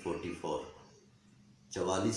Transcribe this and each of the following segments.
44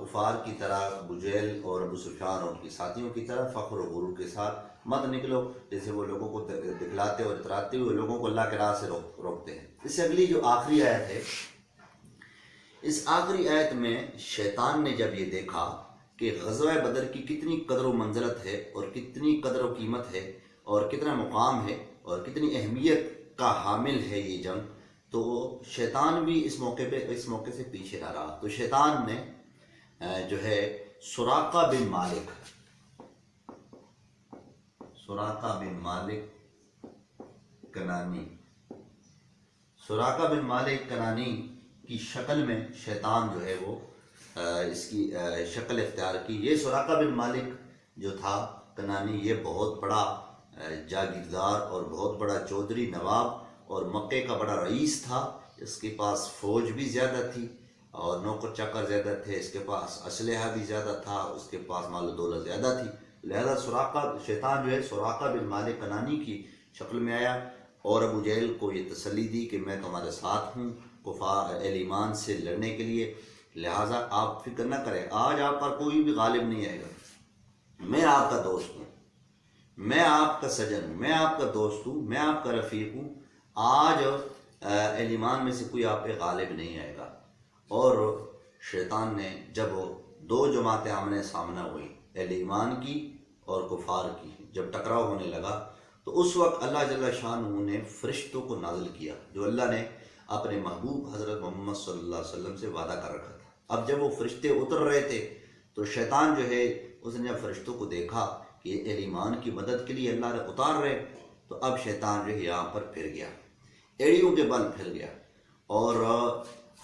کفار کی طرح ابو جہل اور ابو سفیان اور ان کے ساتھیوں کی طرح فخر و غرور کے ساتھ مت نکلو، جیسے وہ لوگوں کو دکھلاتے اور اتراتے ہوئے لوگوں کو اللہ کے راہ سے روکتے ہیں۔ اس سے اگلی جو آخری آیت ہے، اس آخری آیت میں شیطان نے جب یہ دیکھا کہ غزوہ بدر کی کتنی قدر و منزلت ہے اور کتنی قدر و قیمت ہے اور کتنا مقام ہے اور کتنی اہمیت کا حامل ہے یہ جنگ، تو شیطان بھی اس موقع سے پیچھے نہ رہا۔ تو شیطان نے جو ہے سراقہ بن مالک کنانی کی شکل میں شیطان جو ہے وہ اس کی شکل اختیار کی۔ یہ سراقہ بن مالک جو تھا کنانی، یہ بہت بڑا جاگیردار اور بہت بڑا چودھری نواب اور مکے کا بڑا رئیس تھا۔ اس کے پاس فوج بھی زیادہ تھی اور نوکر چاکر زیادہ تھے، اس کے پاس اسلحہ بھی زیادہ تھا، اس کے پاس مال و دولت زیادہ تھی۔ لہذا شیطان جو ہے سراقہ بن مالک کنانی کی شکل میں آیا اور ابو جہل کو یہ تسلی دی کہ میں تمہارے ساتھ ہوں کفار اہل ایمان سے لڑنے کے لیے، لہٰذا آپ فکر نہ کریں، آج آپ پر کوئی بھی غالب نہیں آئے گا، میں آپ کا دوست ہوں، میں آپ کا سجن ہوں، میں آپ کا دوست ہوں، میں آپ کا رفیق ہوں، آج اہل ایمان میں سے کوئی آپ پہ غالب نہیں آئے گا۔ اور شیطان نے جب دو جماعتیں آمنے سامنے ہوئی، اہل ایمان کی اور کفار کی، جب ٹکراؤ ہونے لگا تو اس وقت اللہ جل شانہ نے فرشتوں کو نازل کیا، جو اللہ نے اپنے محبوب حضرت محمد صلی اللہ علیہ وسلم سے وعدہ کر رکھا تھا۔ اب جب وہ فرشتے اتر رہے تھے تو شیطان جو ہے اس نے جب فرشتوں کو دیکھا کہ اہل ایمان کی مدد کے لیے اللہ نے اتار رہے، تو اب شیطان جو ہے یہاں پر پھر گیا، ایڑیوں کے بل پھر گیا، اور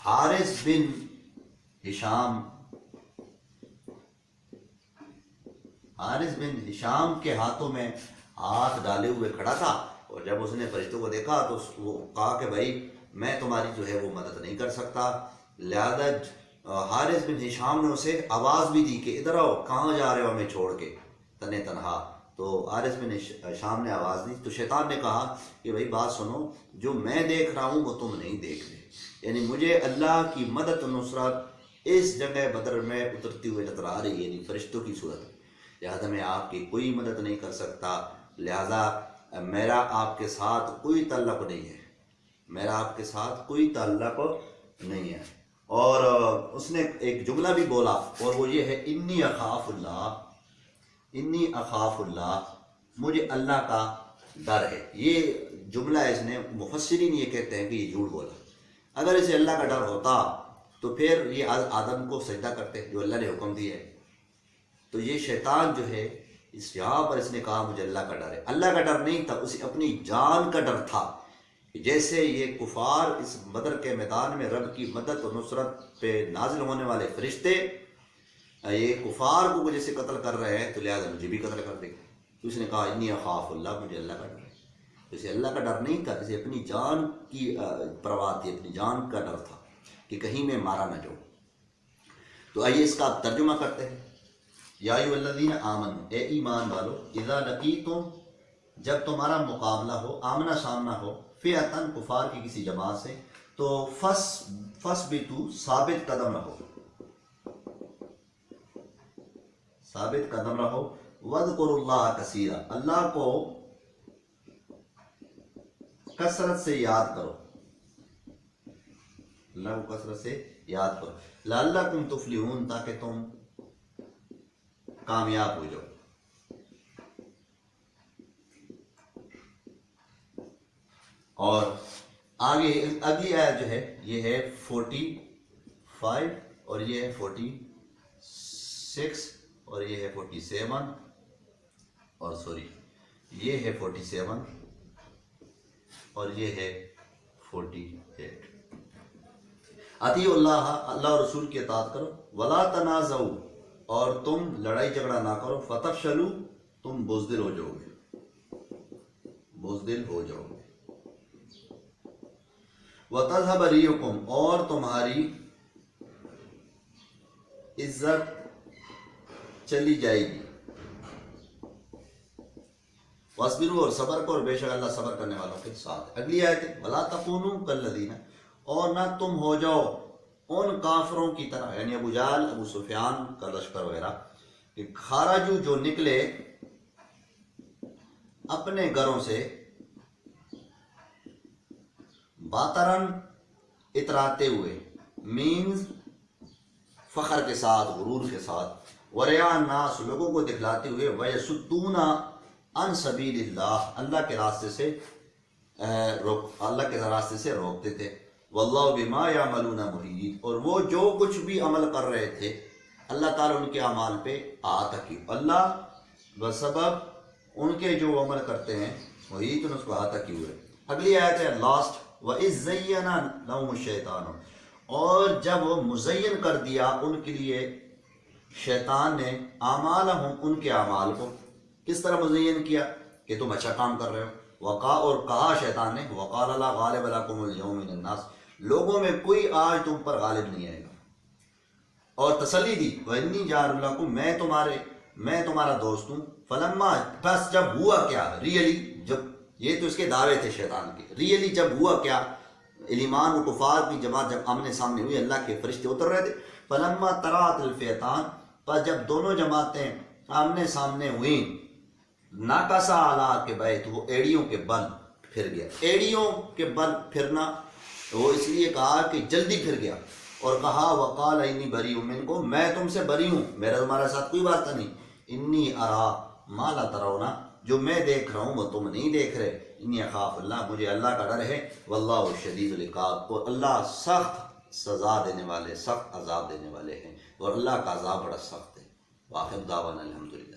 حارث بن ہشام کے ہاتھوں میں ہاتھ ڈالے ہوئے کھڑا تھا، اور جب اس نے فرشتوں کو دیکھا تو وہ کہا کہ بھائی میں تمہاری جو ہے وہ مدد نہیں کر سکتا۔ لہذا حارث بن ہشام نے اسے آواز بھی دی کہ ادھر آؤ، کہاں جا رہے ہو ہمیں چھوڑ کے تنہا۔ تو حارث بن ہشام نے آواز دی تو شیطان نے کہا کہ بھائی بات سنو، جو میں دیکھ رہا ہوں وہ تم نہیں دیکھ رہے، یعنی مجھے اللہ کی مدد و نصرت اس جگہ بدر میں اترتی ہوئے نظر آ رہی ہے، یعنی فرشتوں کی صورت، لہذا میں آپ کی کوئی مدد نہیں کر سکتا، لہذا میرا آپ کے ساتھ کوئی تعلق نہیں ہے۔ اور اس نے ایک جملہ بھی بولا، اور وہ یہ ہے انی اخاف اللہ، مجھے اللہ کا ڈر ہے۔ یہ جملہ اس نے مفسرین یہ کہتے ہیں کہ یہ جھوٹ بولا، اگر اسے اللہ کا ڈر ہوتا تو پھر یہ آدم کو سجدہ کرتے جو اللہ نے حکم دیا ہے۔ تو یہ شیطان جو ہے یہاں پر اس نے کہا مجھے اللہ کا ڈر ہے، اللہ کا ڈر نہیں تھا، اسے اپنی جان کا ڈر تھا، جیسے یہ کفار اس بدر کے میدان میں رب کی مدد و نصرت پہ نازل ہونے والے فرشتے یہ کفار کو جیسے قتل کر رہے ہیں، تو لہٰذا مجھے بھی قتل کر دیں گے۔ تو اس نے کہا انی اخاف اللہ، مجھے اللہ کا ڈر ہے۔ اسے اللہ کا ڈر نہیں تھا، اسے اپنی جان کی پرواہ تھی، اپنی جان کا ڈر تھا کہ کہیں میں مارا نہ جاؤں۔ تو آئیے اس کا ترجمہ کرتے ہیں۔ یا ایھا الذین آمنوا، اے ایمان والو، اذا لقیتم، جب تمہارا مقابلہ ہو، آمنا سامنا ہو، فئۃ، کفار کی کسی جماعت سے، تو فثبتوا، ثابت قدم رہو، واذکروا اللہ کثیرا، اللہ کو کثرت سے یاد کرو، لعلکم تفلحون، تاکہ تم کامیاب ہو جاؤ۔ اور آگے اگلی آیت جو ہے یہ ہے 45 اور یہ ہے 46 اور یہ ہے 47 اور یہ ہے 47 اور یہ ہے 48۔ اطیعوا اللہ، اللہ اور رسول کی اطاعت کرو، ولا تنازعوا، اور تم لڑائی جھگڑا نہ کرو، فتفشلوا، تم بزدل ہو جاؤ گے۔ وتذهب ريحكم، اور تمہاری عزت چلی جائے گی۔ واصبروا، اور صبر کرو، بے شک اللہ صبر کرنے والوں کے ساتھ۔ اگلی آیت ہے ولا تکونوا کالذین، اور نہ تم ہو جاؤ ان کافروں کی طرح، یعنی ابو جہل، ابو سفیان کا لشکر وغیرہ، کہ خارجو جو نکلے اپنے گھروں سے باترن اتراتے ہوئے، مینز فخر کے ساتھ، غرور کے ساتھ، وریا الناس لوگوں کو دکھلاتے ہوئے، ویسدون عن سبیل اللہ اللہ کے راستے سے روکتے تھے، واللہ بما یعملون محیط، اور وہ جو کچھ بھی عمل کر رہے تھے اللہ تعالیٰ ان کے اعمال پہ احاطہ، اللہ بسبب ان کے جو عمل کرتے ہیں محیط، اس کو احاطہ کیے ہوئے۔ اگلی آیت ہے لاسٹ، وَإِذْ زَيَّنَ لَهُمُ الشَّيْطَانُ، اور جب وہ مزین کر دیا ان کے لیے شیطان نے، اعمالہم ان کے اعمال کو، کس طرح مزین کیا کہ تم اچھا کام کر رہے ہو، اور کہا شیطان نے، وَقَالَ لَا غَالِبَ لَكُمُ الْيَوْمَ مِنَ النَّاسِ، لوگوں میں کوئی آج تم پر غالب نہیں آئے گا، اور تسلی دی، وَإِنِّي جَارٌ لَكُمْ، میں تمہارا دوست ہوں، فلما، بس جب ہوا کیا، ریئلی، جب یہ تو اس کے دعوے تھے شیطان کے، ریئلی جب ہوا کیا، ایمان و کفار کی جماعت جب آمنے سامنے ہوئی، اللہ کے فرشتے اتر رہے تھے، فلما تراءت الفئتان، پس جب دونوں جماعتیں آمنے سامنے ہوئیں، ناکسا علی عقبیہ، تو وہ ایڑیوں کے بل پھر گیا، ایڑیوں کے بل پھرنا، وہ اس لیے کہا کہ جلدی پھر گیا، اور کہا وقال انی بریء منکم، میں تم سے بری ہوں، میرا تمہارے ساتھ کوئی واسطہ نہیں، انی ارا ما لا ترون، جو میں دیکھ رہا ہوں وہ تم نہیں دیکھ رہے، انی اخاف اللہ، مجھے اللہ کا ڈر ہے، واللہ شدید العقاب، اور اللہ سخت سزا دینے والے، سخت عذاب دینے والے ہیں، اور اللہ کا عذاب بڑا سخت ہے۔ واخر دعوانا الحمدللہ۔